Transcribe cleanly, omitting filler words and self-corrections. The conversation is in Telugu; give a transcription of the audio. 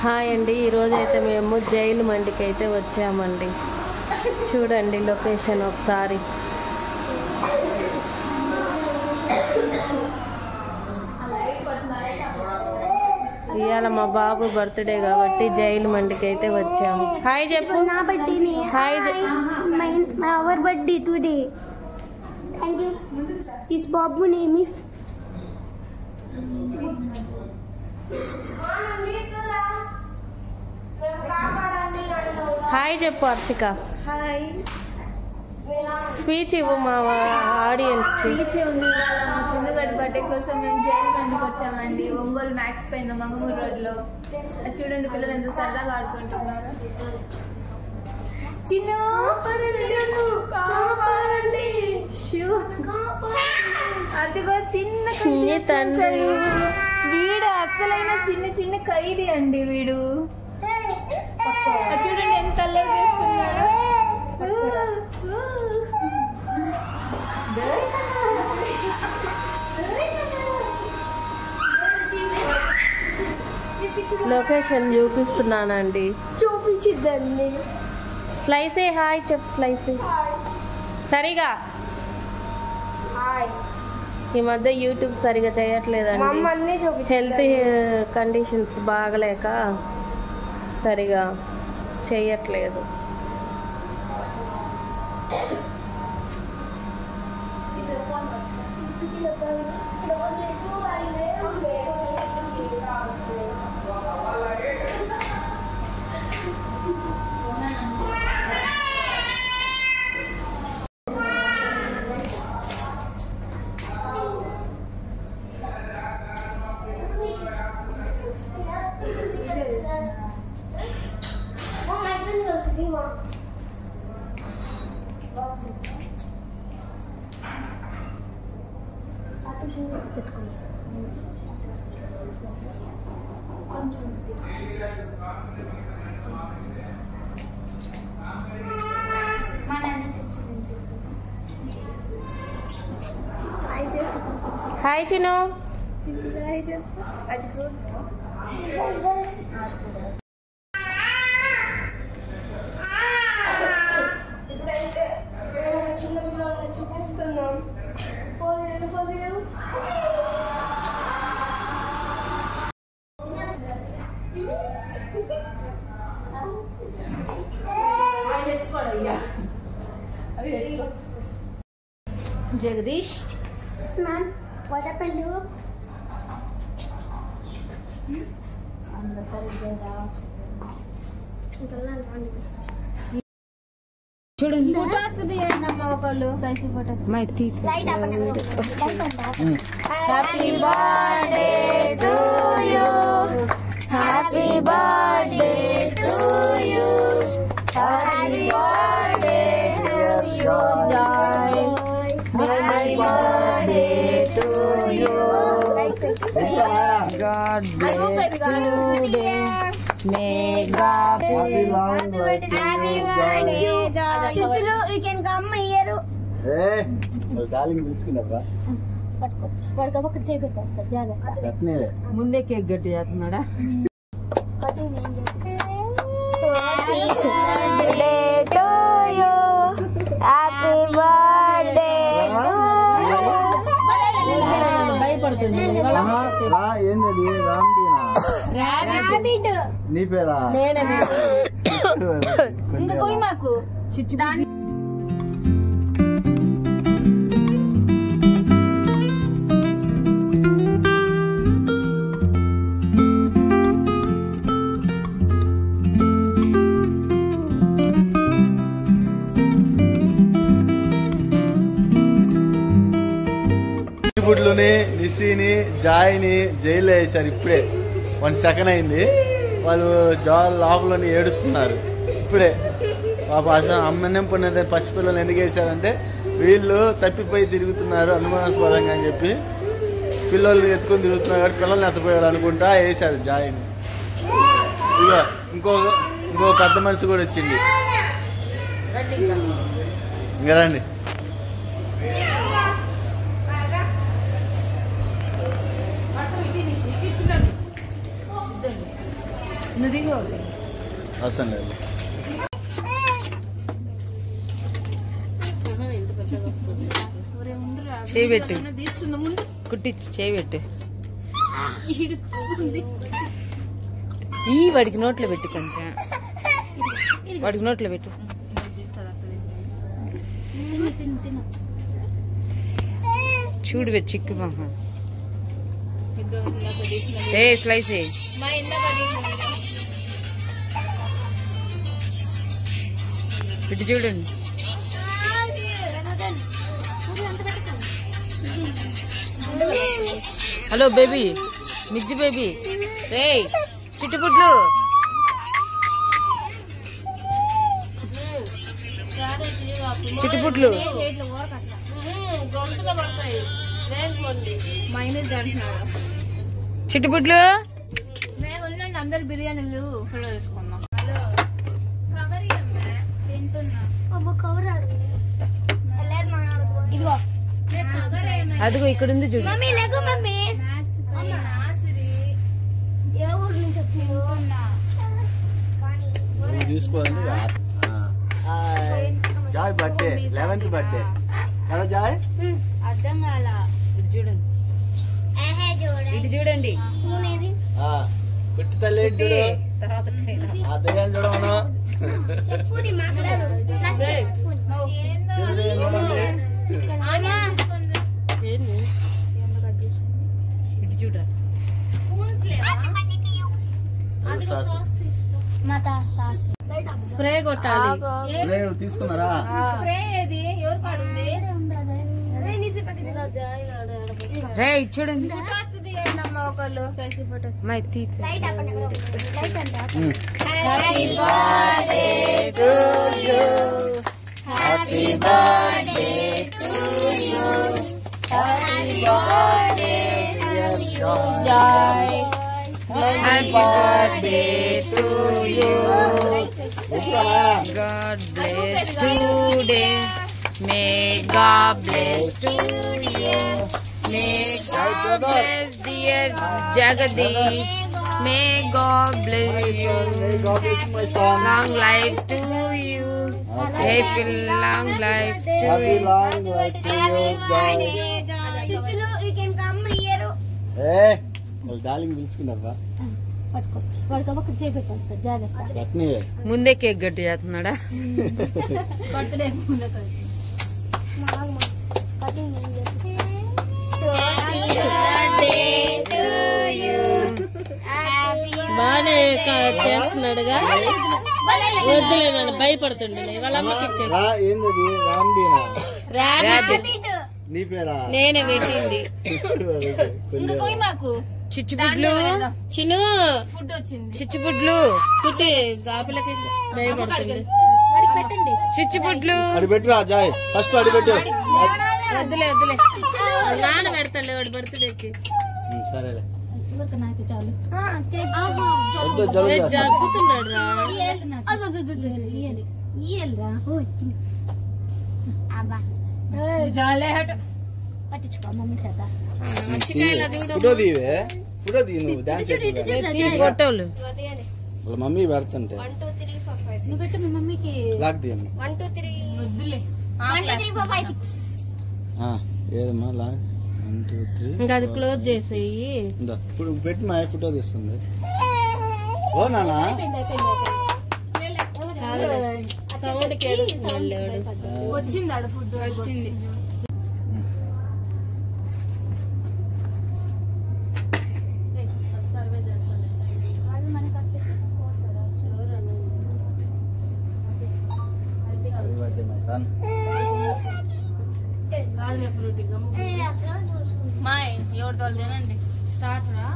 హాయ్ అండి, ఈరోజైతే మేము జైలు మండికి అయితే వచ్చామండి. చూడండి లొకేషన్ ఒకసారి. ఇవాళ మా బాబు బర్త్డే కాబట్టి జైలు మండికి అయితే వచ్చాము. హాయ్ చెప్పు. నా birthday. Hi hour birthday today. Thank you. This Babu name is hi చెప్పు హర్షిక. హాయ్. స్పీచ్ ఇవ్వు మా ఆడియన్స్. స్పీచ్ ఉంది. ఇవాళ మా చిన్నగడ్డ బర్త్డే కోసం మేము జైలు మండికి వచ్చామండి. ఒంగోలు మ్యాక్స్ పైన మంగమూరు రోడ్లో. అది చూడండి పిల్లలు ఎంత సరదాగా ఆడుకుంటున్నారు. చిన్న అదిగో చిన్న తండ్రి. వీడు అసలైన చిన్న చిన్న ఖైదీ అండి వీడు. చూడండి ఎంత అల్లరి చేస్తున్నాడు. లొకేషన్ చూపిస్తున్నానండి. చూపించిద్దండి. స్లైసే హాయ్ చెప్పు. స్లైసే సరిగా. ఈ మధ్య యూట్యూబ్ సరిగా చేయట్లేదండి. హెల్త్ కండిషన్స్ బాగలేక సరిగా చేయట్లేదు. హాయ్ చిను. చూపిస్తున్నాం. Jagadish. What happened to you? చూడండి ఫోటోస్ తీయండి అమ్మ ఒకళ్ళు. Happy birthday to you. Happy birthday to you. Happy birthday to you. Happy birthday to you. God bless today. May God Happy birthday. Chutulu, you can come here. Hey, darling, పిలుచుకున్నావా? పడుకో పక్కన చేయి పెట్టేస్తా జాగ్రత్త. కట్నేలే. ముందే కేక్ గట్టి చేస్తున్నాడా? భయపడుతుంది. ఏంటది రాంబీనా? నీ పేరా? ఇంకా పోయి మాకు బుడ్లుని, నిస్సీని, జాయిని జైల్లో వేశారు. ఇప్పుడే 1 సెకండ్ అయింది. వాళ్ళు లోపలని ఏడుస్తున్నారు ఇప్పుడే. పాప అసలు అమ్మనే పొన్నది. పసిపిల్లలు ఎందుకు వేశారంటే వీళ్ళు తప్పిపోయి తిరుగుతున్నారు అనుమానాస్పదంగా అని చెప్పి పిల్లల్ని ఎత్తుకొని తిరుగుతున్నారు కాబట్టి పిల్లల్ని ఎత్తపోయారు అనుకుంటా వేశారు జాయిని. ఇక ఇంకో పెద్ద మనిషి కూడా వచ్చింది. ఇంకా రండి. నువ్వు దిగు అవసరం లేదు. చేయి పెట్టు, తీసుకుందాం ముందు కుట్టించి చేయి పెట్టు. ఈ వాడికి నోట్లో పెట్టు, కొంచెం వాడికి నోట్లో పెట్టు. చూడు చిక్కు ఏ స్లైస్ ఇటు చూడండి. హలో బేబీ, మిజ్జి బేబీ, రే చిట్టుపుట్లు. చిట్టుపుట్లు మైనస్ అంటున్నాడు. చిట్టుపుట్లు. మేము ఉండండి, అందరు బిర్యానీలు ఫోటో తీసుకుందాం. ఇదిగో అదిగో ఇక్కడ ఉంది చూడు. మమ్మీ లేకు మమ్మీ. ఏ ఊరు నుంచి వచ్చింది? తీసుకోండి. జాయ్ బర్త్డే 11th బర్త్డే కదా జాయ్? అర్థం కాల. ఇటు చూడండి, ఇటు చూడండి. పుట్టి తల్లి చూడు, తర్వాత ఆ దయ్యాన్ని చూడమను. ఇటు చూడరా. స్ప్రే కొట్టాలి. తీసుకున్నారా? స్ప్రే ఏది? ఎవరు పాడుంది? రే ఇటు చూడండి. వస్తుంది ఏంటమ్మా ఒకళ్ళు చేసి ఫోటోస్. మై తీపి. Happy birthday to you. God bless today. May God bless to you. May God bless dear Jagadish. May God bless you. Long life to you. Happy long life to you. Darling పిలుచుకున్నావా? చేపెట్టాను జాగ్రత్త. చట్నీ ముందే కేక్ గట్టి చేస్తున్నాడా? బర్త్డే బాగానే చేస్తున్నాడుగా. వద్దులే, నన్ను భయపడుతుండే. వాళ్ళ అమ్మకి ఇచ్చాను. ఏంది రాంబీనా? రాబిట్ నీ పేరా? నేనే పెట్టింది. మాకు చిచ్చుబుడ్లు, చిన్ను ఫుడ్ వచ్చింది. చిచ్చుబుడ్లు, కుట్టి గాపిలకి భయపడుతుంది. చిచ్చుబుడ్లు. అడి పెట్టురా జాయ్, ఫస్ట్ అడి పెట్టు. వద్దులే వద్దులే, నాన్న పెడతాడు వాడు బర్త్డేకి. సరేలే, నాకు చాలు. వద్దు జలుబు చేస్తుంది. జగ్గుతున్నాడు రా. పట్టించుకో మమ్మీ చేత. ఫోటో తీవే, ఫోటో తీ, నువ్వు డాన్స్ ఫోటోలు వాళ్ళ మమ్మీ పెడుతుంటే నువ్వు పెట్టు మీ మమ్మీకి. లాక్ తీయమ్మా. 1 2 3 వద్దులే. 1 2 3 4 5 6. ఏదమ్మా లాక్? 1 2 3. ఇంకా అది క్లోజ్ చేసేయి. ఇప్పుడు పెట్టి మా ఫోటో తీస్తుంది. ఓ నానా సౌండ్ కేడుస్తున్నాడు. వచ్చింది ఆడ ఫుడ్ వచ్చింది. కాదు ఫ్రూట్ మాయ్ ఎవరితో తినండి. స్టార్ట్ రా.